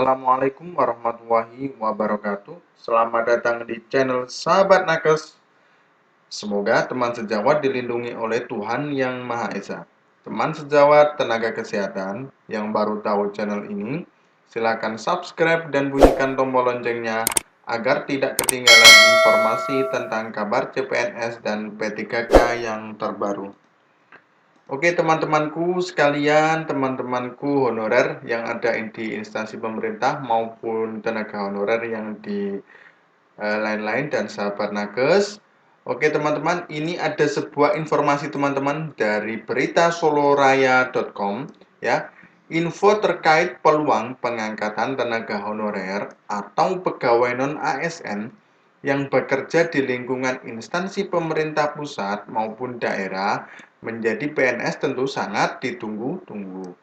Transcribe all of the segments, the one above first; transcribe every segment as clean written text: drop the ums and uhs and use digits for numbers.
Assalamualaikum warahmatullahi wabarakatuh. Selamat datang di channel Sahabat Nakes. Semoga teman sejawat dilindungi oleh Tuhan Yang Maha Esa. Teman sejawat tenaga kesehatan yang baru tahu channel ini, silakan subscribe dan bunyikan tombol loncengnya agar tidak ketinggalan informasi tentang kabar CPNS dan P3K yang terbaru. Oke teman-temanku sekalian, teman-temanku honorer yang ada di instansi pemerintah maupun tenaga honorer yang di lain-lain dan sahabat nakes. Oke teman-teman, ini ada sebuah informasi teman-teman dari berita soloraya.com ya. Info terkait peluang pengangkatan tenaga honorer atau pegawai non-ASN yang bekerja di lingkungan instansi pemerintah pusat maupun daerah menjadi PNS tentu sangat ditunggu-tunggu.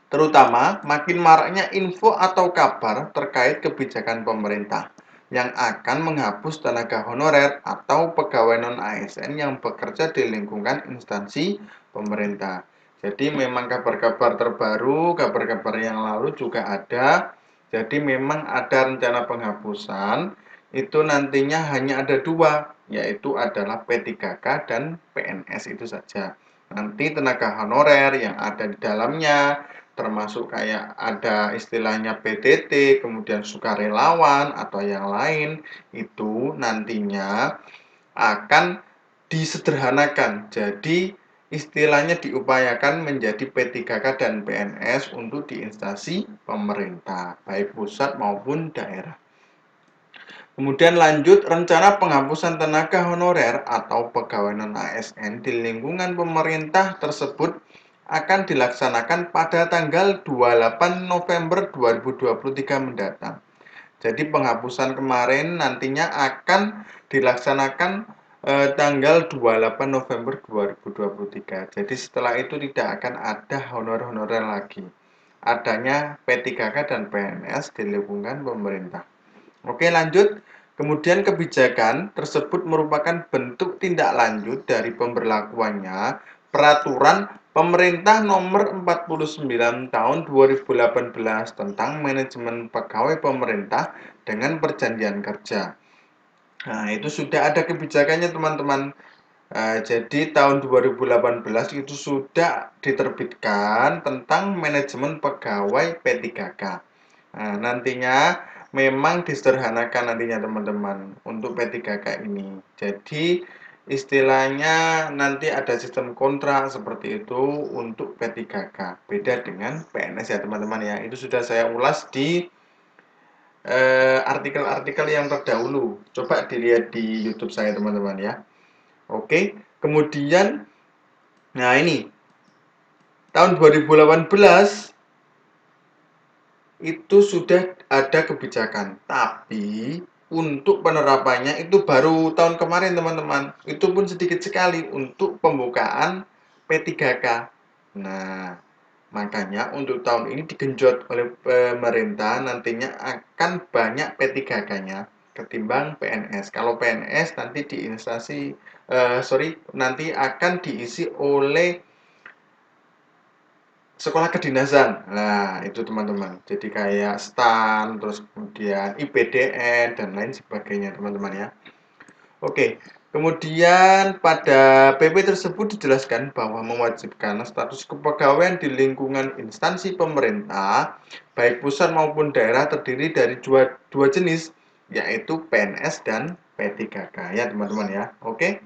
Terutama makin maraknya info atau kabar terkait kebijakan pemerintah yang akan menghapus tenaga honorer atau pegawai non-ASN yang bekerja di lingkungan instansi pemerintah. Jadi memang kabar-kabar terbaru, kabar-kabar yang lalu juga ada. Jadi memang ada rencana penghapusan, itu nantinya hanya ada dua, yaitu adalah P3K dan PNS itu saja. Nanti tenaga honorer yang ada di dalamnya, termasuk kayak ada istilahnya PTT, kemudian sukarelawan atau yang lain, itu nantinya akan disederhanakan. Jadi istilahnya diupayakan menjadi P3K dan PNS untuk di instansi pemerintah, baik pusat maupun daerah. Kemudian lanjut, rencana penghapusan tenaga honorer atau pegawai non-ASN di lingkungan pemerintah tersebut akan dilaksanakan pada tanggal 28 November 2023 mendatang. Jadi penghapusan kemarin nantinya akan dilaksanakan tanggal 28 November 2023. Jadi setelah itu tidak akan ada honor-honorer lagi. Adanya P3K dan PNS di lingkungan pemerintah. Oke, lanjut. Kemudian kebijakan tersebut merupakan bentuk tindak lanjut dari pemberlakuannya Peraturan Pemerintah Nomor 49 Tahun 2018 tentang manajemen pegawai pemerintah dengan perjanjian kerja. Nah, itu sudah ada kebijakannya teman-teman. Jadi tahun 2018 itu sudah diterbitkan tentang manajemen pegawai P3K. Nah, nantinya memang disederhanakan nantinya teman-teman untuk P3K ini. Jadi istilahnya nanti ada sistem kontrak seperti itu untuk P3K. Beda dengan PNS ya teman-teman ya. Itu sudah saya ulas di artikel-artikel yang terdahulu. Coba dilihat di YouTube saya teman-teman ya. Oke, kemudian nah ini tahun 2018 itu sudah ada kebijakan, tapi untuk penerapannya itu baru tahun kemarin teman-teman. Itu pun sedikit sekali untuk pembukaan P3K. Nah, makanya untuk tahun ini digenjot oleh pemerintah nantinya akan banyak P3K-nya ketimbang PNS. Kalau PNS nanti di instansi nanti akan diisi oleh sekolah kedinasan. Nah, itu teman-teman. Jadi kayak STAN, terus kemudian IPDN dan lain sebagainya, teman-teman ya. Oke. Kemudian pada PP tersebut dijelaskan bahwa mewajibkan status kepegawaian di lingkungan instansi pemerintah, baik pusat maupun daerah terdiri dari dua jenis, yaitu PNS dan P3K ya teman-teman ya. Oke.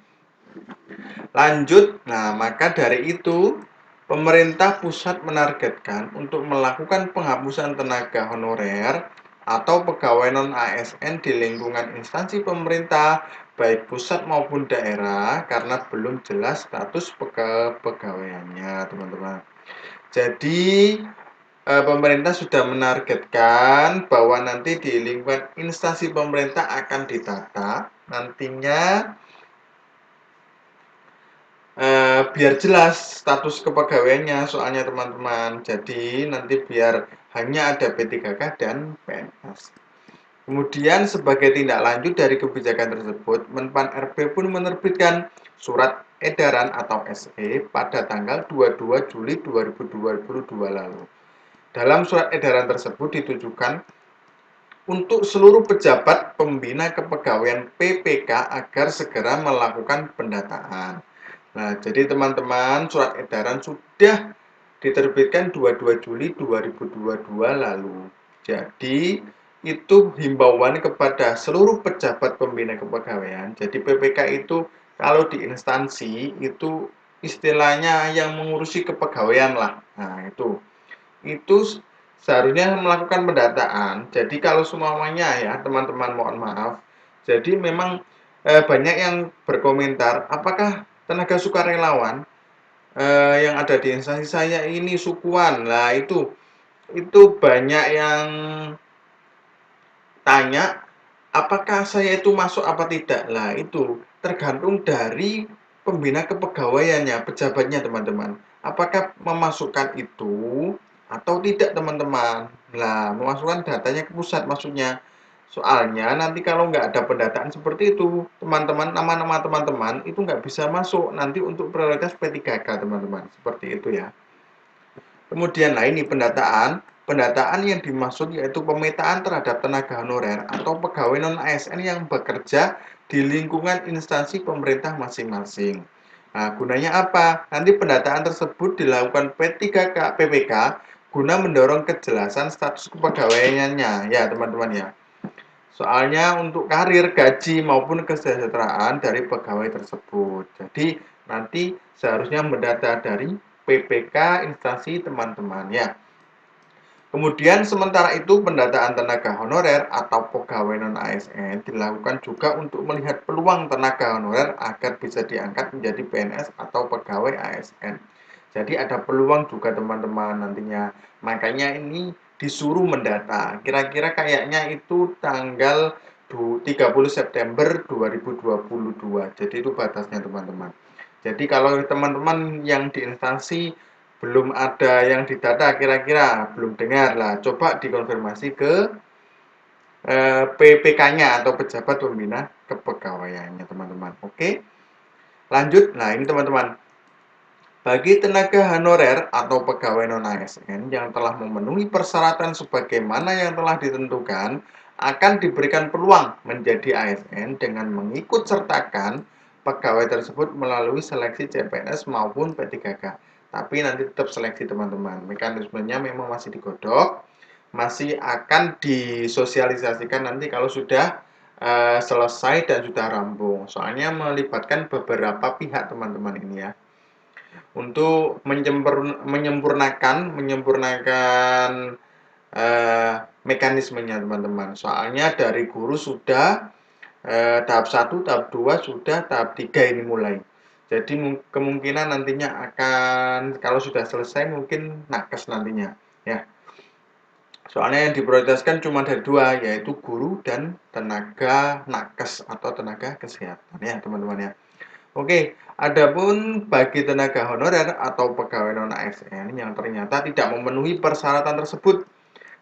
Lanjut, nah maka dari itu pemerintah pusat menargetkan untuk melakukan penghapusan tenaga honorer atau pegawai non-ASN di lingkungan instansi pemerintah baik pusat maupun daerah karena belum jelas status kepegawaiannya, teman-teman. Jadi pemerintah sudah menargetkan bahwa nanti di lingkungan instansi pemerintah akan ditata nantinya biar jelas status kepegawaiannya soalnya teman-teman. Jadi nanti biar hanya ada P3K dan PNS. Kemudian sebagai tindak lanjut dari kebijakan tersebut, Menpan RB pun menerbitkan surat edaran atau SE pada tanggal 22 Juli 2022 lalu. Dalam surat edaran tersebut ditujukan untuk seluruh pejabat pembina kepegawaian PPK agar segera melakukan pendataan. Nah, jadi teman-teman, surat edaran sudah diterbitkan 22 Juli 2022 lalu. Jadi, itu himbauan kepada seluruh pejabat pembina kepegawaian. Jadi, PPK itu kalau di instansi itu istilahnya yang mengurusi kepegawaian lah. Nah, itu seharusnya melakukan pendataan. Jadi kalau semuanya ya teman-teman, mohon maaf. Jadi memang banyak yang berkomentar, apakah tenaga sukarelawan yang ada di instansi saya ini sukuan. Nah, itu banyak yang tanya, apakah saya itu masuk apa tidak. Lah, itu tergantung dari pembina kepegawaiannya, pejabatnya, teman-teman. Apakah memasukkan itu atau tidak, teman-teman. Nah, memasukkan datanya ke pusat maksudnya. Soalnya nanti kalau nggak ada pendataan seperti itu, teman-teman, nama-nama teman-teman itu nggak bisa masuk nanti untuk prioritas P3K, teman-teman. Seperti itu ya. Kemudian, nah ini pendataan. Pendataan yang dimaksud yaitu pemetaan terhadap tenaga honorer atau pegawai non-ASN yang bekerja di lingkungan instansi pemerintah masing-masing. Nah, gunanya apa? Nanti pendataan tersebut dilakukan P3K, PPK guna mendorong kejelasan status kepegawaiannya, ya teman-teman ya. Soalnya untuk karir, gaji maupun kesejahteraan dari pegawai tersebut. Jadi nanti seharusnya mendata dari PPK instansi teman-teman ya. Kemudian sementara itu pendataan tenaga honorer atau pegawai non-ASN dilakukan juga untuk melihat peluang tenaga honorer agar bisa diangkat menjadi PNS atau pegawai ASN. Jadi ada peluang juga teman-teman nantinya. Makanya ini disuruh mendata. Kira-kira kayaknya itu tanggal 30 September 2022. Jadi itu batasnya teman-teman. Jadi kalau teman-teman yang di instansi belum ada yang didata, kira-kira belum dengar lah, coba dikonfirmasi ke PPK-nya atau pejabat pembina kepegawaiannya teman-teman. Oke, lanjut. Nah ini teman-teman, bagi tenaga honorer atau pegawai non-ASN yang telah memenuhi persyaratan sebagaimana yang telah ditentukan, akan diberikan peluang menjadi ASN dengan mengikut sertakan pegawai tersebut melalui seleksi CPNS maupun P3K. Tapi nanti tetap seleksi teman-teman. Mekanismenya memang masih digodok, masih akan disosialisasikan nanti kalau sudah selesai dan sudah rampung. Soalnya melibatkan beberapa pihak teman-teman ini ya, untuk menyempurnakan mekanismenya teman-teman. Soalnya dari guru sudah tahap 1, tahap 2 sudah, tahap 3 ini mulai. Jadi kemungkinan nantinya akan kalau sudah selesai mungkin nakes nantinya ya. Soalnya yang diprioritaskan cuma dari dua, yaitu guru dan tenaga nakes atau tenaga kesehatan ya teman-teman ya. Oke, adapun bagi tenaga honorer atau pegawai non-ASN yang ternyata tidak memenuhi persyaratan tersebut,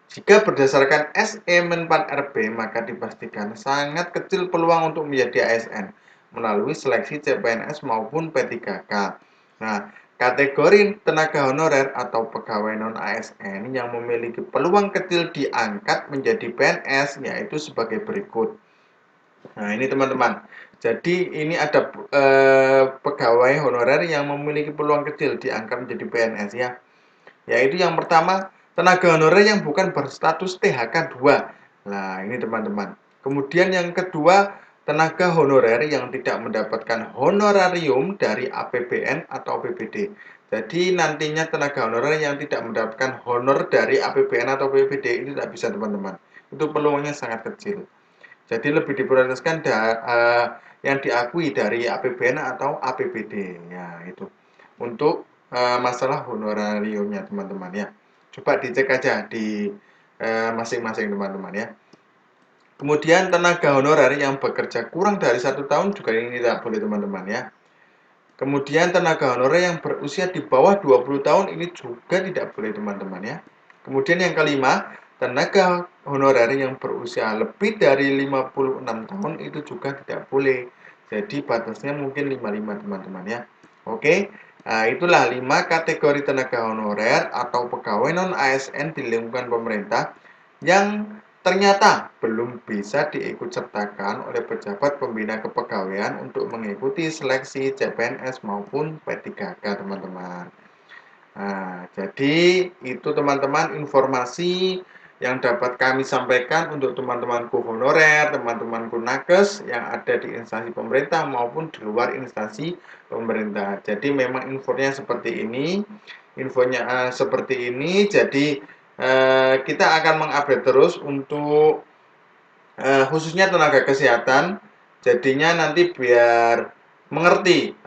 jika berdasarkan SE Men 4 RB, maka dipastikan sangat kecil peluang untuk menjadi ASN melalui seleksi CPNS maupun P3K. Nah, kategori tenaga honorer atau pegawai non-ASN yang memiliki peluang kecil diangkat menjadi PNS yaitu sebagai berikut. Nah, ini teman-teman. Jadi ini ada pegawai honorer yang memiliki peluang kecil diangkat menjadi PNS ya. Yaitu yang pertama, tenaga honorer yang bukan berstatus THK 2. Nah, ini teman-teman. Kemudian yang kedua, tenaga honorer yang tidak mendapatkan honorarium dari APBN atau APBD. Jadi nantinya tenaga honorer yang tidak mendapatkan honor dari APBN atau APBD itu tidak bisa teman-teman. Itu peluangnya sangat kecil. Jadi lebih diprioritaskan yang diakui dari APBN atau APBD. Ya, itu. Untuk masalah honorariumnya teman-teman ya. Coba dicek aja di masing-masing teman-teman ya. Kemudian tenaga honorer yang bekerja kurang dari 1 tahun juga ini tidak boleh teman-teman ya. Kemudian tenaga honorer yang berusia di bawah 20 tahun ini juga tidak boleh teman-teman ya. Kemudian yang kelima, tenaga honorer yang berusia lebih dari 56 tahun itu juga tidak boleh. Jadi batasnya mungkin 55 teman-teman ya. Oke. Nah, itulah 5 kategori tenaga honorer atau pegawai non-ASN di lingkungan pemerintah yang ternyata belum bisa diikutsertakan oleh pejabat pembina kepegawaian untuk mengikuti seleksi CPNS maupun P3K, teman-teman. Nah, jadi itu teman-teman informasi yang dapat kami sampaikan untuk teman-temanku honorer, teman-temanku nakes yang ada di instansi pemerintah maupun di luar instansi pemerintah. Jadi memang infonya seperti ini. Jadi kita akan mengupdate terus untuk khususnya tenaga kesehatan. Jadinya nanti biar mengerti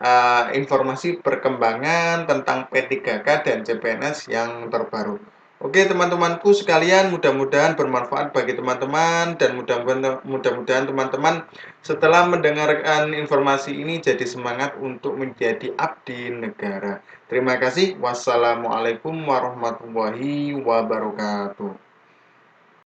informasi perkembangan tentang P3K dan CPNS yang terbaru. Oke teman-temanku sekalian, mudah-mudahan bermanfaat bagi teman-teman dan mudah-mudahan teman-teman setelah mendengarkan informasi ini jadi semangat untuk menjadi abdi negara. Terima kasih. Wassalamualaikum warahmatullahi wabarakatuh.